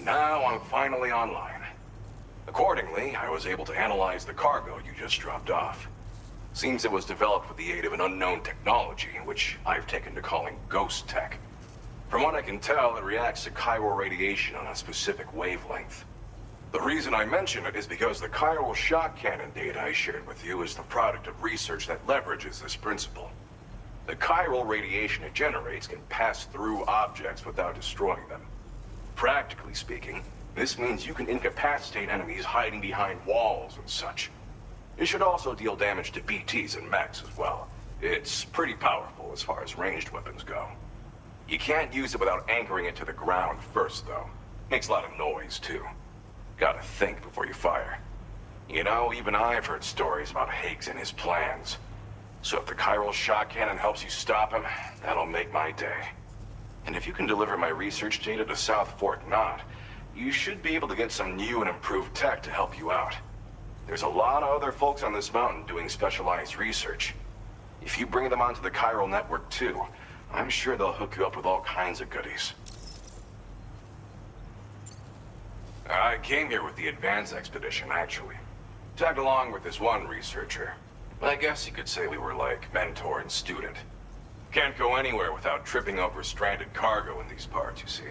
now I'm finally online. Accordingly, I was able to analyze the cargo you just dropped off. Seems it was developed with the aid of an unknown technology, which I've taken to calling ghost tech. From what I can tell, it reacts to chiral radiation on a specific wavelength. The reason I mention it is because the chiral shock cannon data I shared with you is the product of research that leverages this principle. The chiral radiation it generates can pass through objects without destroying them. Practically speaking, this means you can incapacitate enemies hiding behind walls and such. It should also deal damage to BTs and mechs as well. It's pretty powerful as far as ranged weapons go. You can't use it without anchoring it to the ground first, though. Makes a lot of noise, too. Gotta think before you fire. You know, even I've heard stories about Higgs and his plans. So if the chiral shock cannon helps you stop him, that'll make my day. And if you can deliver my research data to South Fort Knot, you should be able to get some new and improved tech to help you out. There's a lot of other folks on this mountain doing specialized research. If you bring them onto the chiral network too, I'm sure they'll hook you up with all kinds of goodies. I came here with the advance expedition, actually. Tagged along with this one researcher. I guess you could say we were like mentor and student. Can't go anywhere without tripping over stranded cargo in these parts, you see.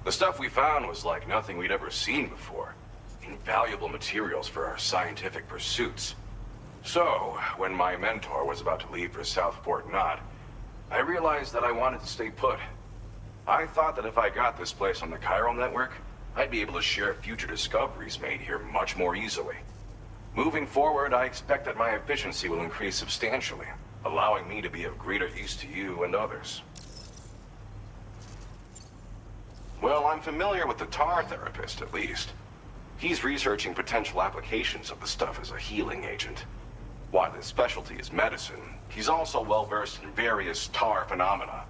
The stuff we found was like nothing we'd ever seen before. Invaluable materials for our scientific pursuits. So, when my mentor was about to leave for South Fort Knot, I realized that I wanted to stay put. I thought that if I got this place on the chiral network, I'd be able to share future discoveries made here much more easily. Moving forward, I expect that my efficiency will increase substantially, allowing me to be of greater use to you and others. Well, I'm familiar with the tar therapist, at least. He's researching potential applications of the stuff as a healing agent. While his specialty is medicine, he's also well-versed in various tar phenomena.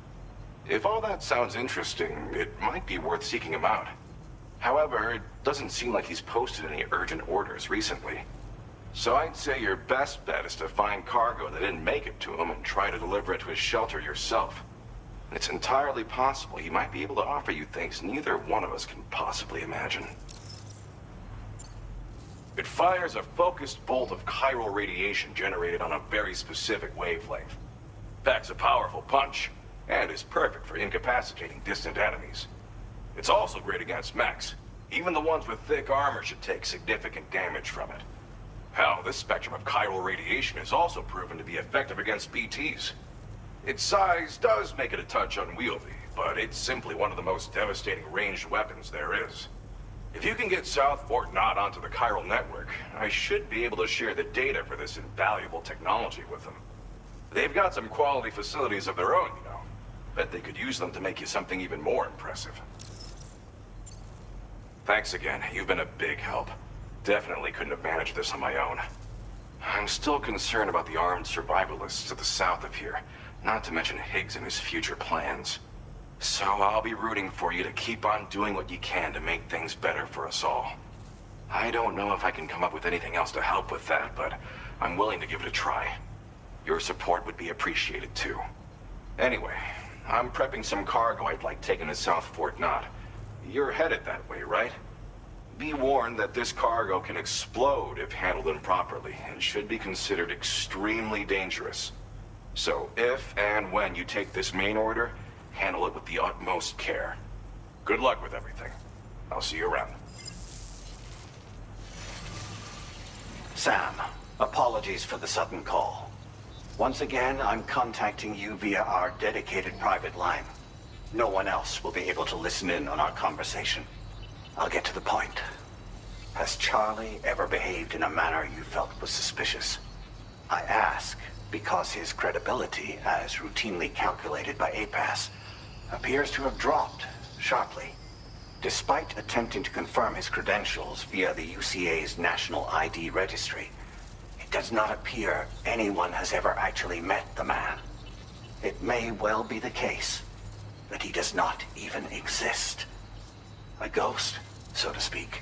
If all that sounds interesting, it might be worth seeking him out. However, it doesn't seem like he's posted any urgent orders recently. So I'd say your best bet is to find cargo that didn't make it to him and try to deliver it to his shelter yourself. It's entirely possible he might be able to offer you things neither one of us can possibly imagine. It fires a focused bolt of chiral radiation generated on a very specific wavelength. Packs a powerful punch, and is perfect for incapacitating distant enemies. It's also great against mechs. Even the ones with thick armor should take significant damage from it. Hell, this spectrum of chiral radiation is also proven to be effective against BTs. Its size does make it a touch unwieldy, but it's simply one of the most devastating ranged weapons there is. If you can get South Fort Knot onto the chiral network, I should be able to share the data for this invaluable technology with them. They've got some quality facilities of their own, you know. Bet they could use them to make you something even more impressive. Thanks again. You've been a big help. Definitely couldn't have managed this on my own. I'm still concerned about the armed survivalists to the south of here, not to mention Higgs and his future plans. So I'll be rooting for you to keep on doing what you can to make things better for us all. I don't know if I can come up with anything else to help with that, but I'm willing to give it a try. Your support would be appreciated too. Anyway, I'm prepping some cargo I'd like taken to South Fort Knot. You're headed that way, right? Be warned that this cargo can explode if handled improperly, and should be considered extremely dangerous. So if and when you take this main order, handle it with the utmost care. Good luck with everything. I'll see you around. Sam, apologies for the sudden call. Once again, I'm contacting you via our dedicated private line. No one else will be able to listen in on our conversation. I'll get to the point. Has Charlie ever behaved in a manner you felt was suspicious? I ask because his credibility, as routinely calculated by APAS, appears to have dropped sharply. Despite attempting to confirm his credentials via the UCA's National ID Registry, it does not appear anyone has ever actually met the man. It may well be the case that he does not even exist. A ghost, so to speak.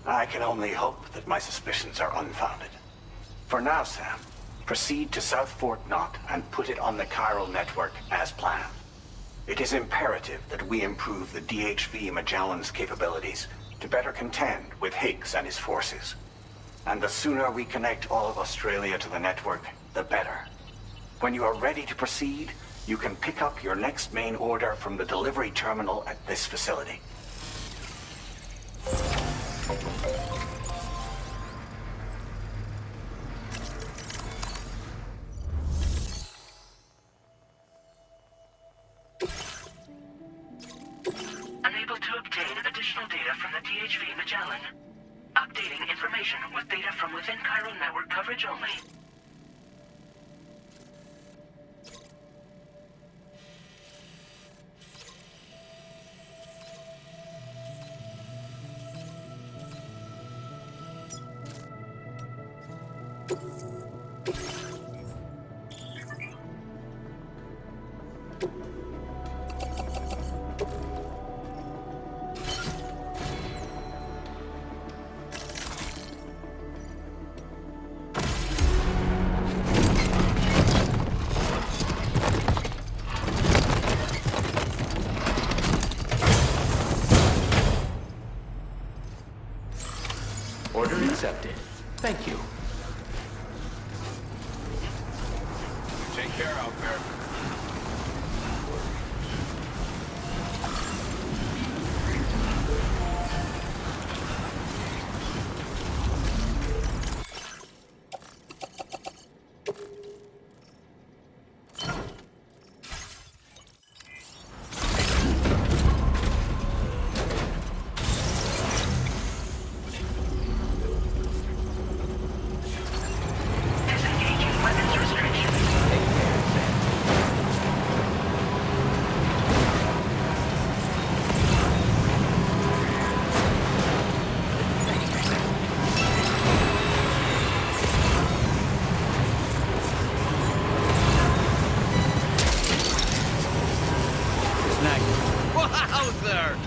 I can only hope that my suspicions are unfounded. For now, Sam, proceed to South Fort Knot and put it on the chiral network as planned. It is imperative that we improve the DHV Magellan's capabilities to better contend with Higgs and his forces. And the sooner we connect all of Australia to the network, the better. When you are ready to proceed, you can pick up your next main order from the delivery terminal at this facility. Unable to obtain additional data from the DHV Magellan. Updating information with data from within Chiral network coverage only. Order accepted. Thank you. Take care out there. Disengaging weapons restrictions. Wowzer!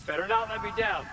Better not let me down.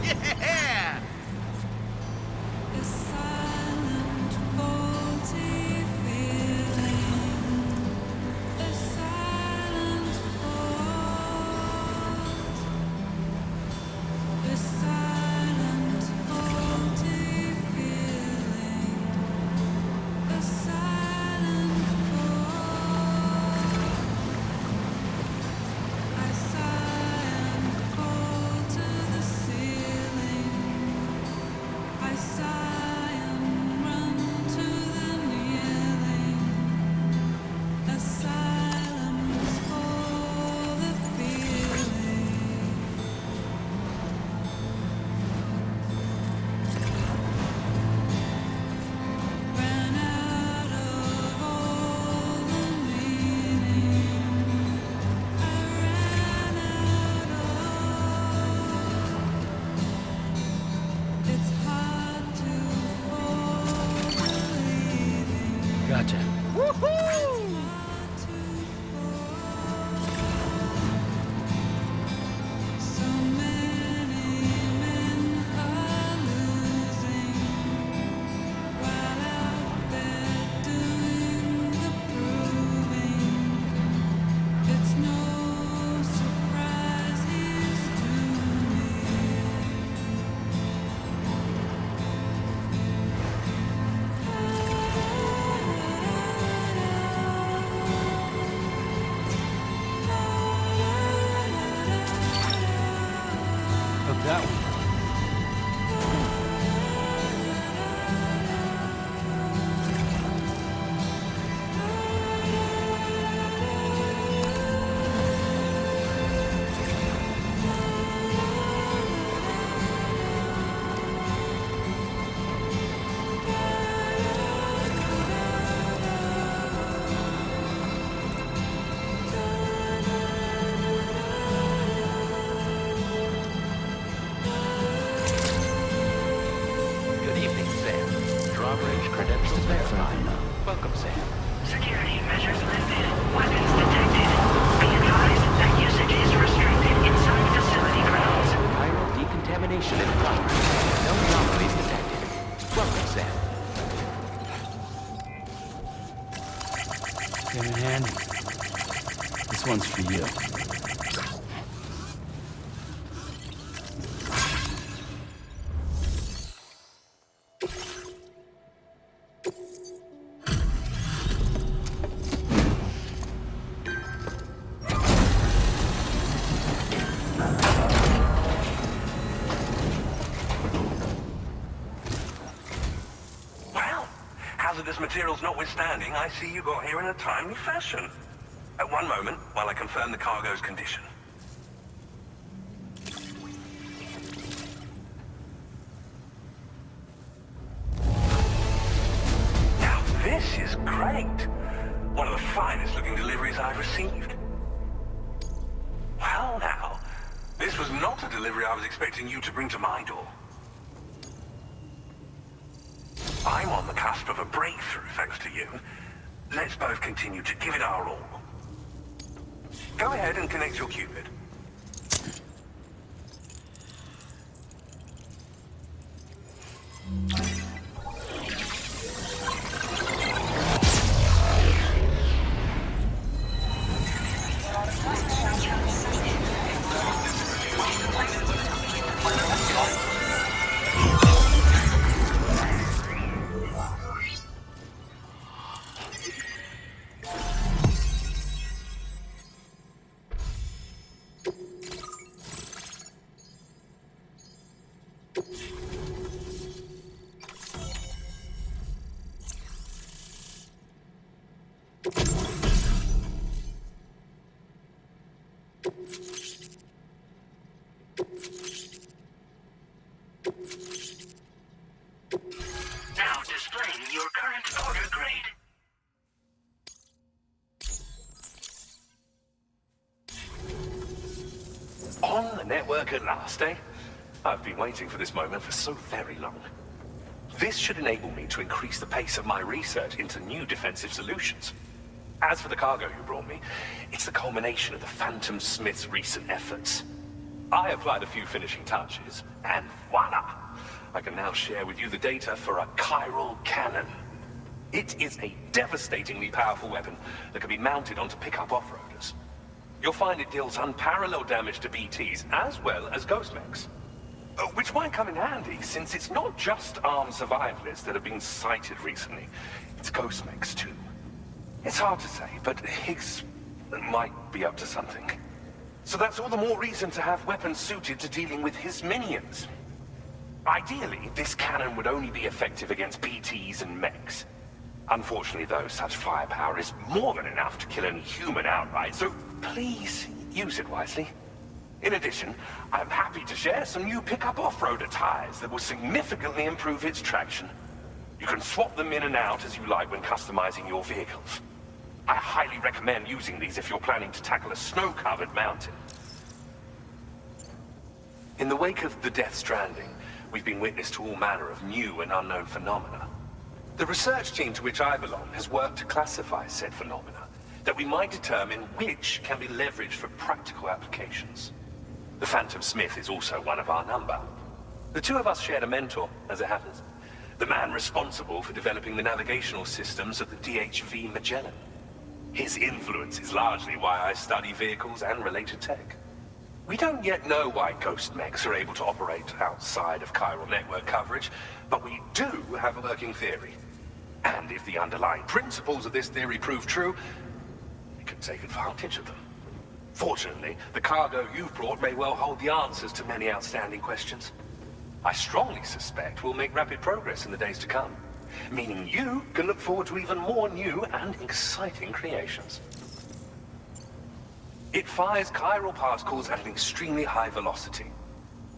Yeah! Gotcha. Hook that one. Good evening, Sam. Drawbridge credentials verified. Welcome, Sam. Security measures lifted. Weapons detected. Be advised that usage is restricted inside facility grounds. Chiral decontamination in progress. No anomalies detected. Welcome, Sam. Give me a hand. This one's for you. Well, hazardous materials notwithstanding, I see you got here in a timely fashion. At one moment, while I confirm the cargo's condition. Now, this is great. One of the finest looking deliveries I've received. Well, now, this was not a delivery I was expecting you to bring to my door. I'm on the cusp of a breakthrough, thanks to you. Let's both continue to give it our all. Go ahead and connect your Cupid. Now displaying your current order grade. On the network at last, eh? I've been waiting for this moment for so very long. This should enable me to increase the pace of my research into new defensive solutions. As for the cargo you brought me, it's the culmination of the Phantom Smith's recent efforts. I applied a few finishing touches, and voila! I can now share with you the data for a chiral cannon. It is a devastatingly powerful weapon that can be mounted onto pickup off-roaders. You'll find it deals unparalleled damage to BTs as well as ghost mechs. Which might come in handy, since it's not just armed survivalists that have been sighted recently. It's ghost mechs too. It's hard to say, but Higgs might be up to something. So that's all the more reason to have weapons suited to dealing with his minions. Ideally, this cannon would only be effective against BTs and mechs. Unfortunately, though, such firepower is more than enough to kill any human outright, so please use it wisely. In addition, I'm happy to share some new pickup off-roader tires that will significantly improve its traction. You can swap them in and out as you like when customizing your vehicles. I highly recommend using these if you're planning to tackle a snow-covered mountain. In the wake of the Death Stranding, we've been witness to all manner of new and unknown phenomena. The research team to which I belong has worked to classify said phenomena, that we might determine which can be leveraged for practical applications. The Phantom Smith is also one of our number. The two of us shared a mentor, as it happens. The man responsible for developing the navigational systems of the DHV Magellan. His influence is largely why I study vehicles and related tech. We don't yet know why ghost mechs are able to operate outside of chiral network coverage, but we do have a working theory. And if the underlying principles of this theory prove true, we can take advantage of them. Fortunately, the cargo you've brought may well hold the answers to many outstanding questions. I strongly suspect we'll make rapid progress in the days to come, meaning you can look forward to even more new and exciting creations. It fires chiral particles at an extremely high velocity.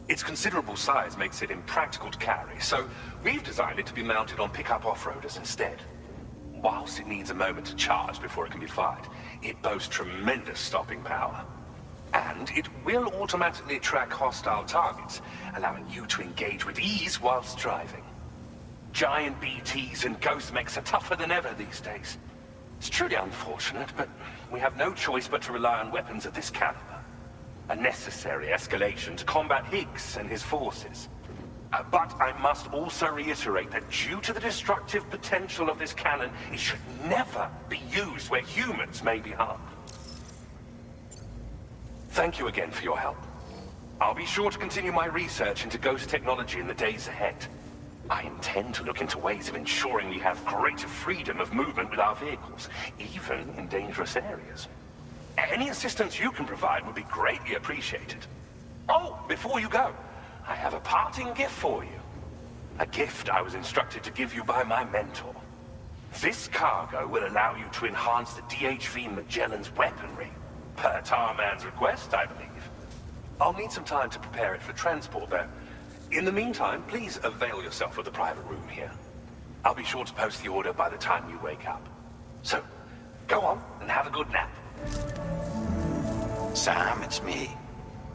Its considerable size makes it impractical to carry, so we've designed it to be mounted on pickup off-roaders instead. Whilst it needs a moment to charge before it can be fired, it boasts tremendous stopping power. And it will automatically track hostile targets, allowing you to engage with ease whilst driving. Giant BTs and ghost mechs are tougher than ever these days. It's truly unfortunate, but we have no choice but to rely on weapons of this caliber. A necessary escalation to combat Higgs and his forces. But I must also reiterate that due to the destructive potential of this cannon, it should never be used where humans may be harmed. Thank you again for your help. I'll be sure to continue my research into ghost technology in the days ahead. I intend to look into ways of ensuring we have greater freedom of movement with our vehicles, even in dangerous areas. Any assistance you can provide would be greatly appreciated. Oh, before you go, I have a parting gift for you. A gift I was instructed to give you by my mentor. This cargo will allow you to enhance the DHV Magellan's weaponry, per Tarman's request, I believe. I'll need some time to prepare it for transport, though. In the meantime, please avail yourself of the private room here. I'll be sure to post the order by the time you wake up. So, go on and have a good nap. Sam, it's me.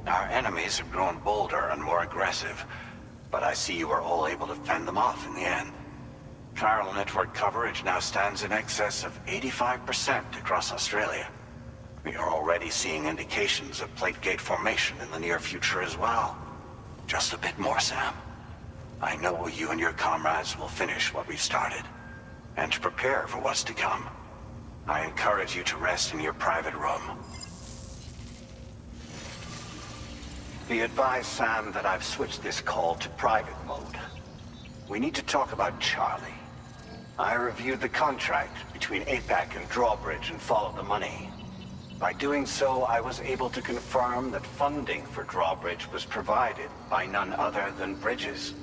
Our enemies have grown bolder and more aggressive, but I see you were all able to fend them off in the end. Chiral network coverage now stands in excess of 85% across Australia. We are already seeing indications of plate gate formation in the near future as well. Just a bit more, Sam. I know you and your comrades will finish what we've started, and to prepare for what's to come. I encourage you to rest in your private room. Be advised, Sam, that I've switched this call to private mode. We need to talk about Charlie. I reviewed the contract between APAC and Drawbridge and followed the money. By doing so, I was able to confirm that funding for Drawbridge was provided by none other than Bridges.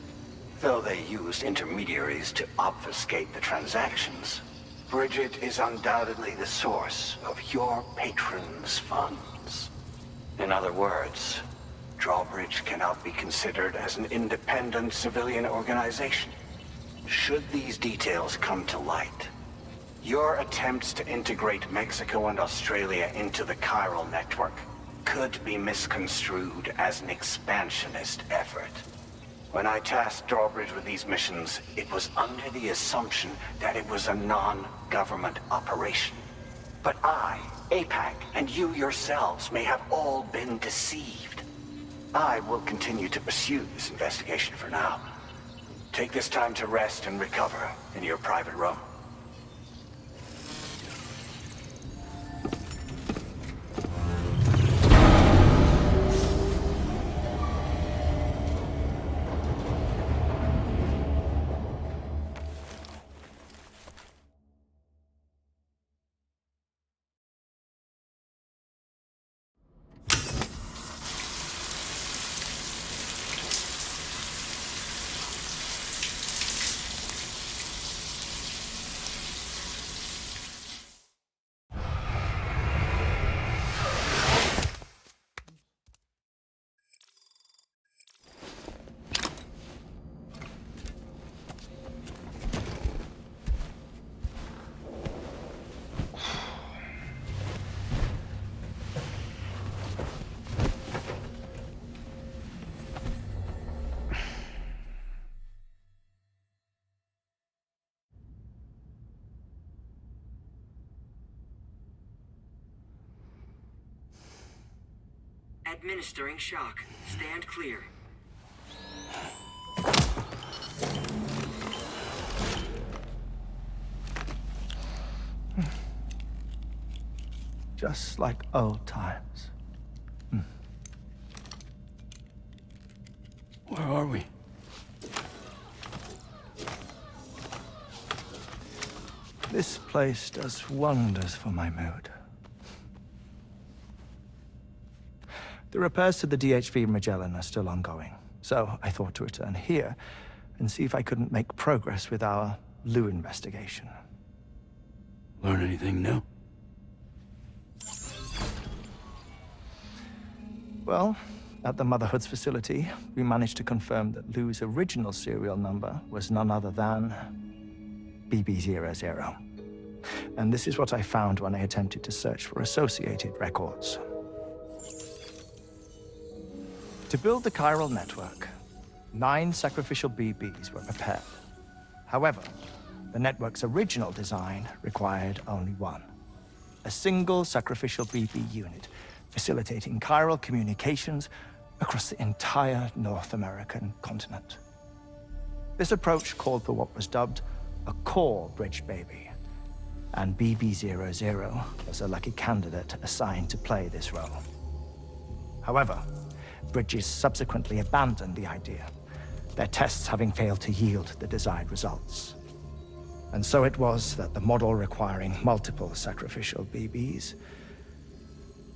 Though they used intermediaries to obfuscate the transactions, Bridget is undoubtedly the source of your patrons' funds. In other words, Drawbridge cannot be considered as an independent civilian organization. Should these details come to light, your attempts to integrate Mexico and Australia into the Chiral network could be misconstrued as an expansionist effort. When I tasked Drawbridge with these missions, it was under the assumption that it was a non-government operation. But I, APAC, and you yourselves may have all been deceived. I will continue to pursue this investigation for now. Take this time to rest and recover in your private room. Administering shock. Stand clear. Just like old times. Where are we? This place does wonders for my mood. The repairs to the DHV Magellan are still ongoing, so I thought to return here and see if I couldn't make progress with our Lou investigation. Learn anything new? Well, at the Motherhood's facility, we managed to confirm that Lou's original serial number was none other than BB00. And this is what I found when I attempted to search for associated records. To build the chiral network, 9 sacrificial BBs were prepared. However, the network's original design required only 1. A single sacrificial BB unit, facilitating chiral communications across the entire North American continent. This approach called for what was dubbed a core bridge baby, and BB00 was a lucky candidate assigned to play this role. However, Bridges subsequently abandoned the idea, their tests having failed to yield the desired results. And so it was that the model requiring multiple sacrificial BBs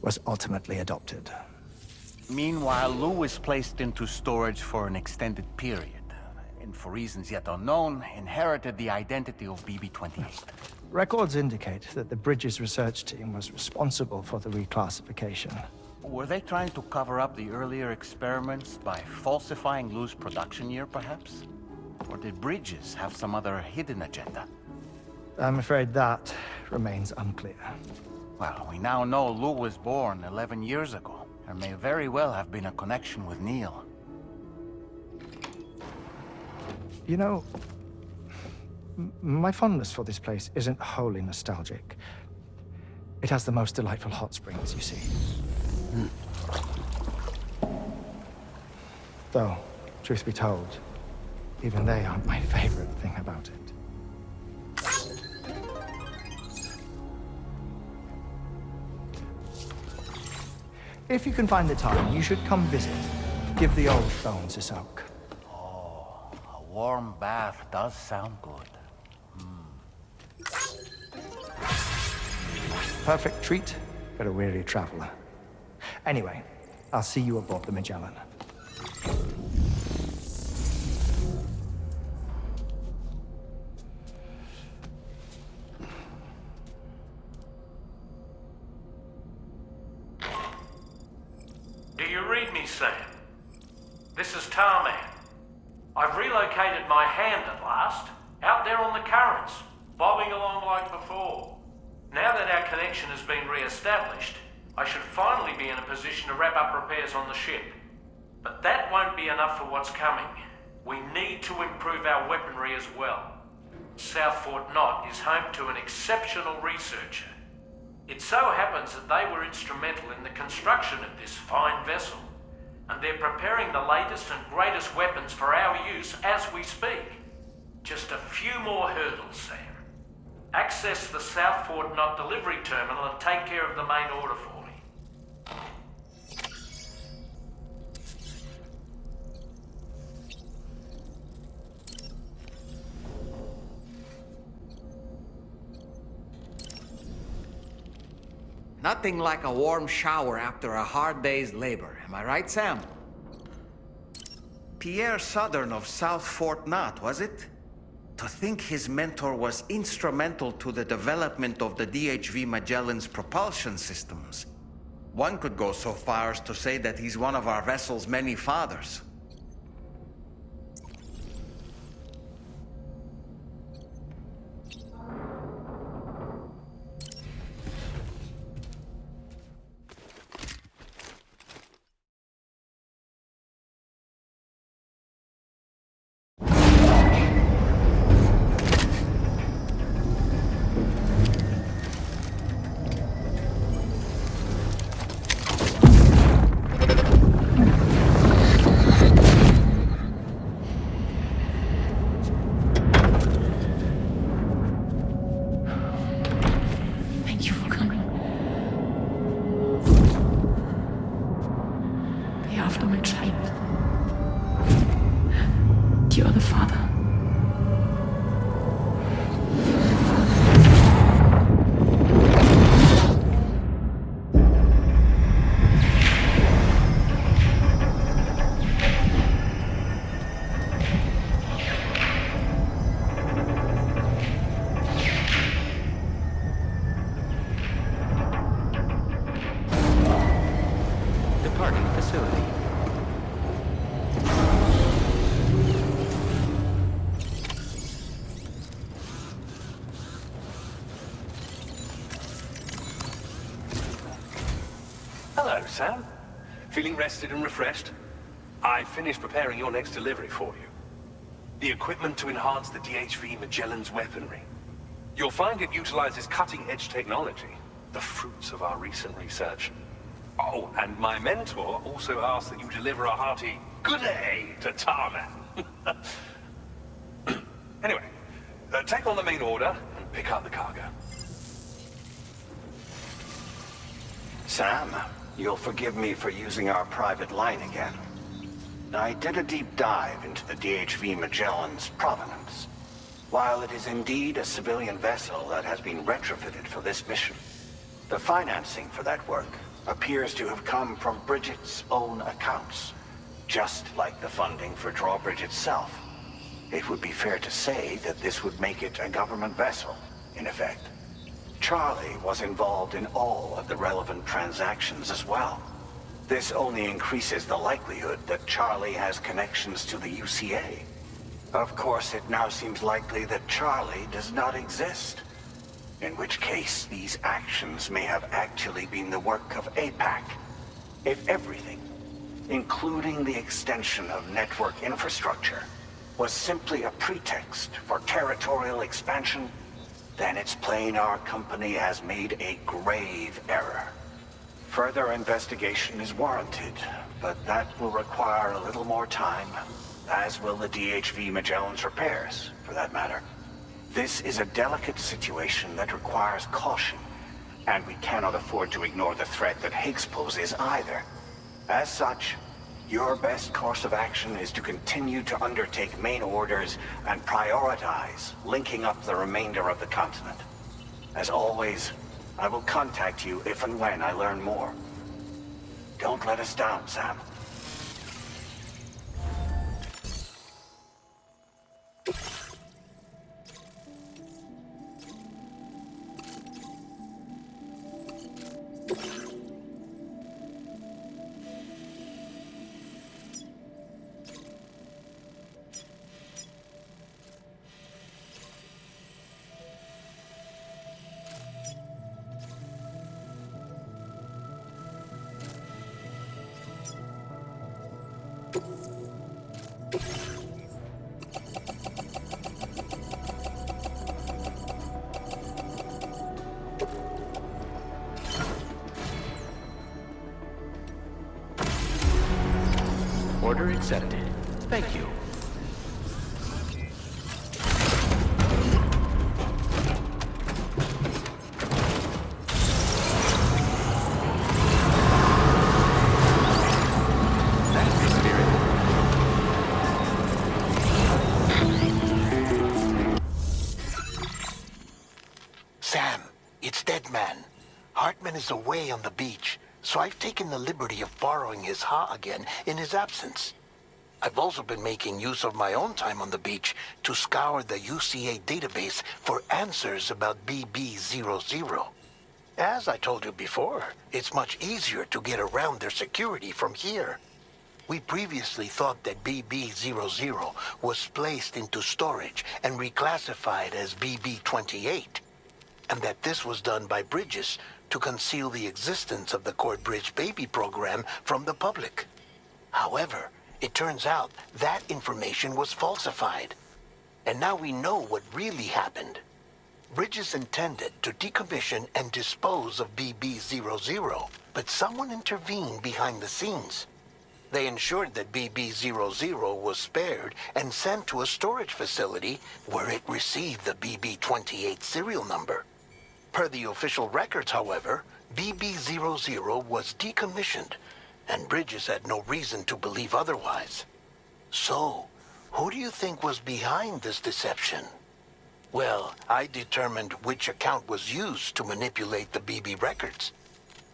was ultimately adopted. Meanwhile, Lou was placed into storage for an extended period, and for reasons yet unknown, inherited the identity of BB-28. Records indicate that the Bridges research team was responsible for the reclassification. Were they trying to cover up the earlier experiments by falsifying Lou's production year, perhaps? Or did Bridges have some other hidden agenda? I'm afraid that remains unclear. Well, we now know Lou was born 11 years ago. There may very well have been a connection with Neil. You know, my fondness for this place isn't wholly nostalgic. It has the most delightful hot springs, you see. Though, truth be told, even they aren't my favorite thing about it. If you can find the time, you should come visit. Give the old bones a soak. Oh, a warm bath does sound good. Perfect treat for a weary traveler. Anyway, I'll see you aboard the Magellan. Do you read me, Sam? This is Tarman. I've relocated my hand at last, out there on the currents, bobbing along like before. Now that our connection has been re-established, I should finally be in a position to wrap up repairs on the ship. But that won't be enough for what's coming. We need to improve our weaponry as well. South Fort Knott is home to an exceptional researcher. It so happens that they were instrumental in the construction of this fine vessel. and they're preparing the latest and greatest weapons for our use as we speak. Just a few more hurdles, Sam. Access the South Fort Knot delivery terminal and take care of the main order for me. Nothing like a warm shower after a hard day's labor. Am I right, Sam? Pierre Southern of South Fort Knot, was it? To think his mentor was instrumental to the development of the DHV Magellan's propulsion systems. One could go so far as to say that he's one of our vessel's many fathers. Hello, Sam. Feeling rested and refreshed? I finished preparing your next delivery for you. The equipment to enhance the DHV Magellan's weaponry. You'll find it utilizes cutting-edge technology, the fruits of our recent research. Oh, and my mentor also asked that you deliver a hearty good day to Tarman. Anyway, take on the main order and pick up the cargo. Sam, you'll forgive me for using our private line again. I did a deep dive into the DHV Magellan's provenance. While it is indeed a civilian vessel that has been retrofitted for this mission, the financing for that work appears to have come from Bridget's own accounts, just like the funding for Drawbridge itself. It would be fair to say that this would make it a government vessel, in effect. Charlie was involved in all of the relevant transactions as well. This only increases the likelihood that Charlie has connections to the UCA. Of course, it now seems likely that Charlie does not exist. In which case, these actions may have actually been the work of APAC. If everything, including the extension of network infrastructure, was simply a pretext for territorial expansion, then it's plain our company has made a grave error. Further investigation is warranted, but that will require a little more time, as will the DHV Magellan's repairs, for that matter. This is a delicate situation that requires caution, and we cannot afford to ignore the threat that Higgs poses either. As such, your best course of action is to continue to undertake main orders and prioritize linking up the remainder of the continent. As always, I will contact you if and when I learn more. Don't let us down, Sam. Order accepted. Thank you. Sam, it's Deadman. Heartman is away on the beach, so I've taken the liberty of borrowing his Ha again in his absence. I've also been making use of my own time on the beach to scour the UCA database for answers about BB-00. As I told you before, it's much easier to get around their security from here. We previously thought that BB-00 was placed into storage and reclassified as BB-28, and that this was done by Bridges to conceal the existence of the Cord Bridge Baby program from the public. However, it turns out that information was falsified, and now we know what really happened. Bridges intended to decommission and dispose of BB-00, but someone intervened behind the scenes. They ensured that BB-00 was spared and sent to a storage facility where it received the BB-28 serial number. Per the official records, however, BB-00 was decommissioned, and Bridges had no reason to believe otherwise. So, who do you think was behind this deception? Well, I determined which account was used to manipulate the BB records.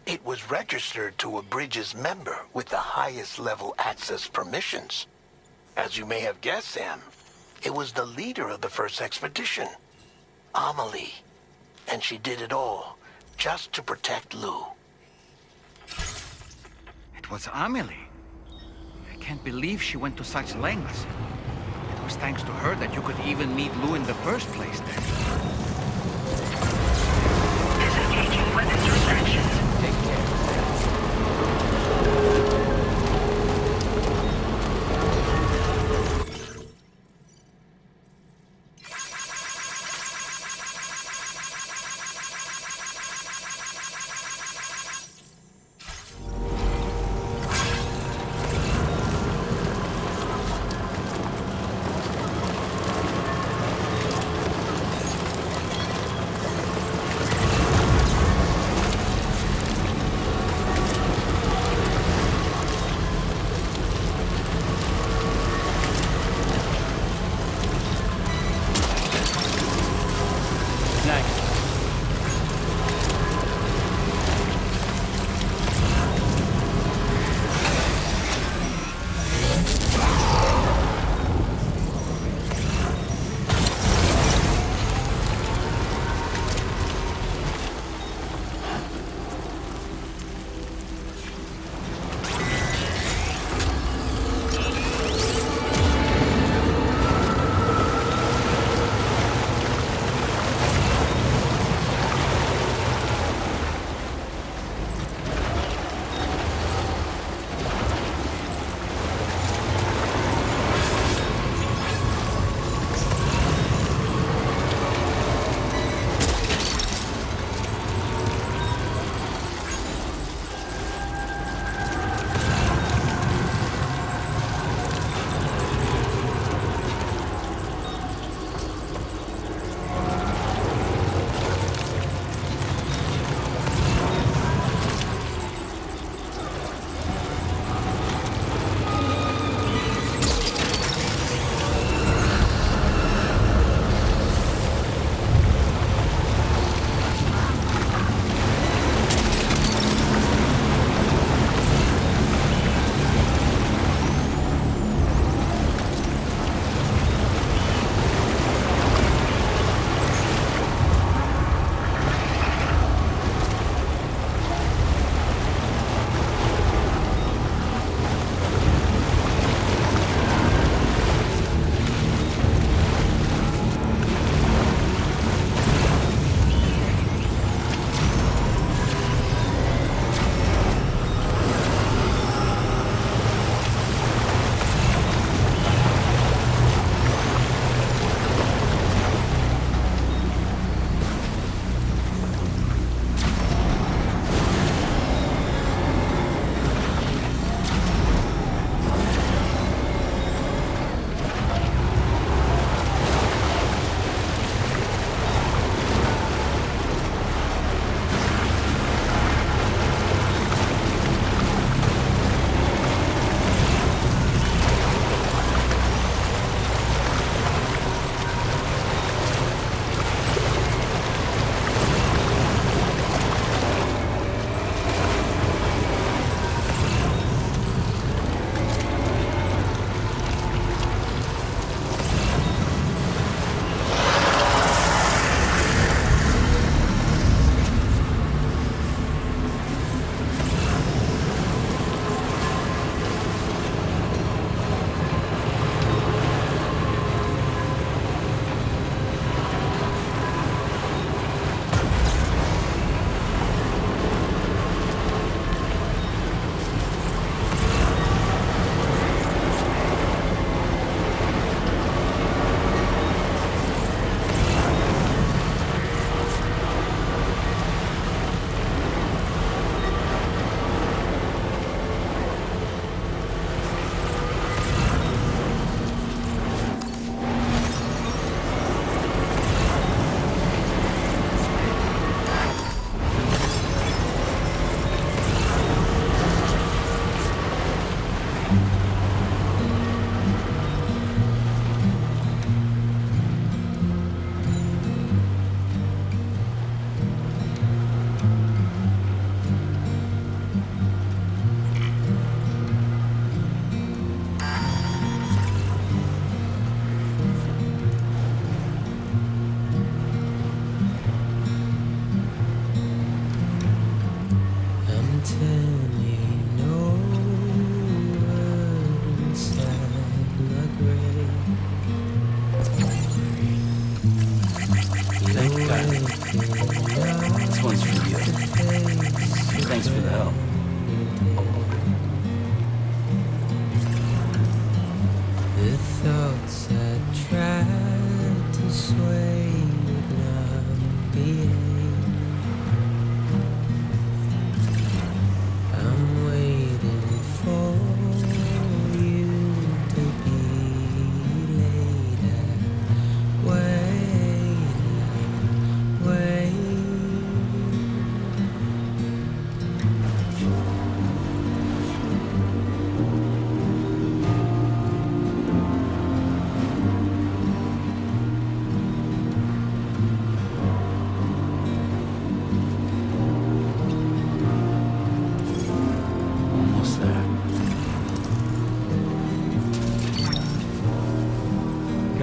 It was registered to a Bridges member with the highest level access permissions. As you may have guessed, Sam, it was the leader of the first expedition, Amelie. And she did it all just to protect Lou. It was Amelie. I can't believe she went to such lengths. It was thanks to her that you could even meet Lou in the first place then. Disengaging weapons restrictions. Take care.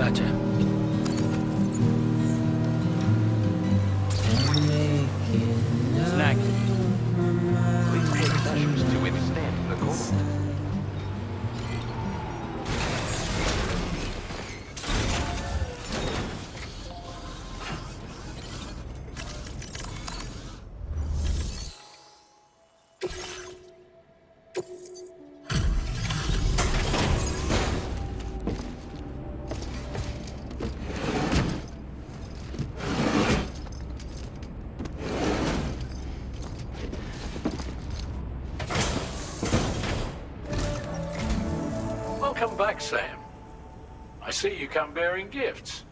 Gotcha. Snag. Please take measures to withstand the cold. Welcome back, Sam. I see you come bearing gifts.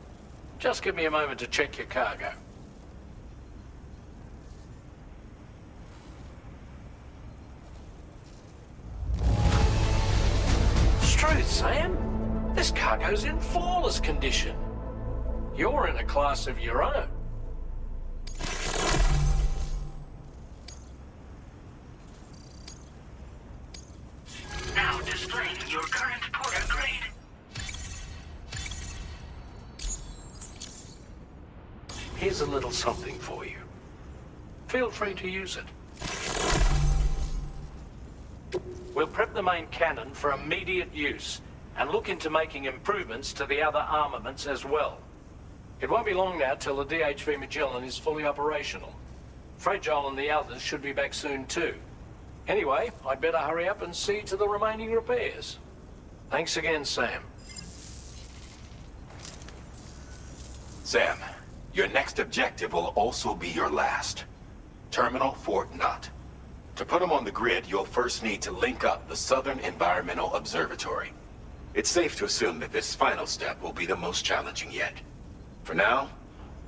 Just give me a moment to check your cargo. Truth, Sam. This cargo's in flawless condition. You're in a class of your own. Now displaying your current porter grade. Here's a little something for you. Feel free to use it. We'll prep the main cannon for immediate use, and look into making improvements to the other armaments as well. It won't be long now till the DHV Magellan is fully operational. Fragile and the others should be back soon too. Anyway, I'd better hurry up and see to the remaining repairs. Thanks again, Sam. Sam, your next objective will also be your last. Terminal Fort Knott. To put them on the grid, you'll first need to link up the Southern Environmental Observatory. It's safe to assume that this final step will be the most challenging yet. For now,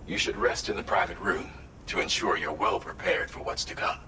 you should rest in the private room to ensure you're well prepared for what's to come.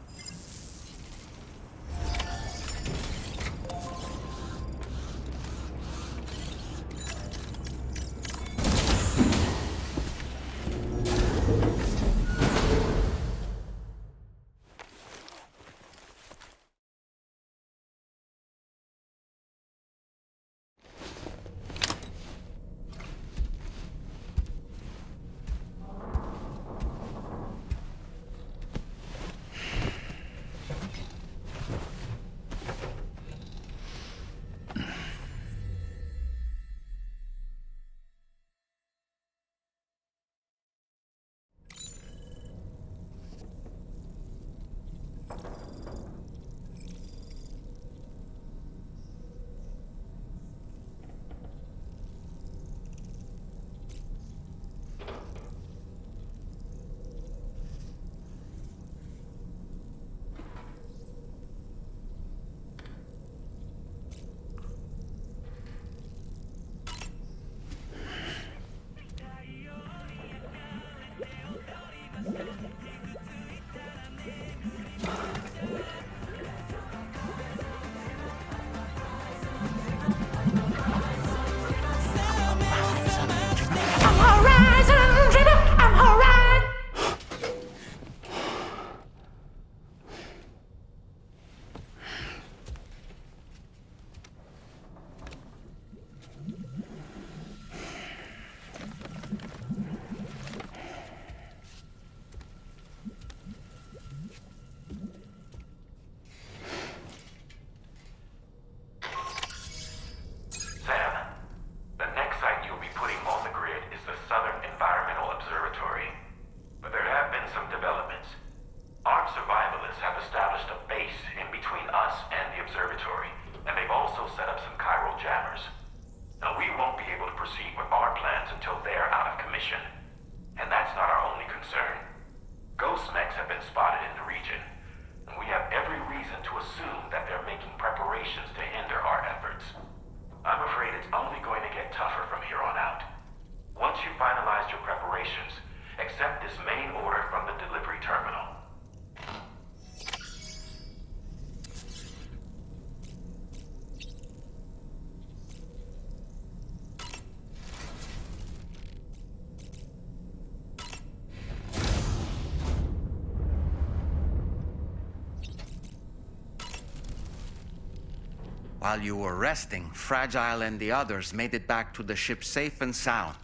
While you were resting, Fragile and the others made it back to the ship safe and sound.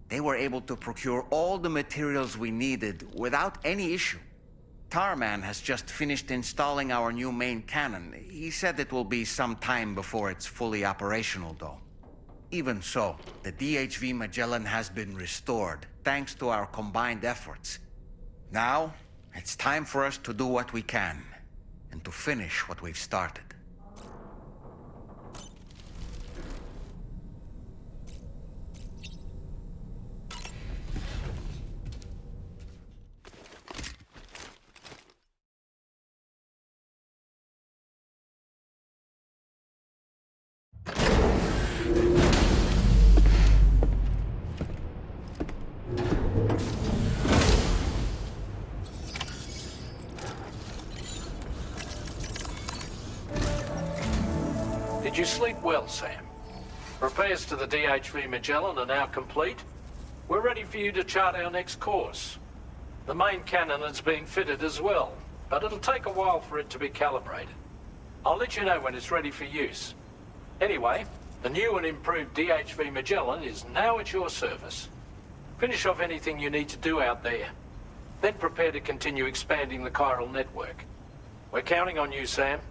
They were able to procure all the materials we needed without any issue. Tarman has just finished installing our new main cannon. He said it will be some time before it's fully operational, though. Even so, the DHV Magellan has been restored, thanks to our combined efforts. Now, it's time for us to do what we can, and to finish what we've started. Did you sleep well, Sam? Repairs to the DHV Magellan are now complete. We're ready for you to chart our next course. The main cannon is being fitted as well, but it'll take a while for it to be calibrated. I'll let you know when it's ready for use. Anyway, the new and improved DHV Magellan is now at your service. Finish off anything you need to do out there. Then prepare to continue expanding the chiral network. We're counting on you, Sam.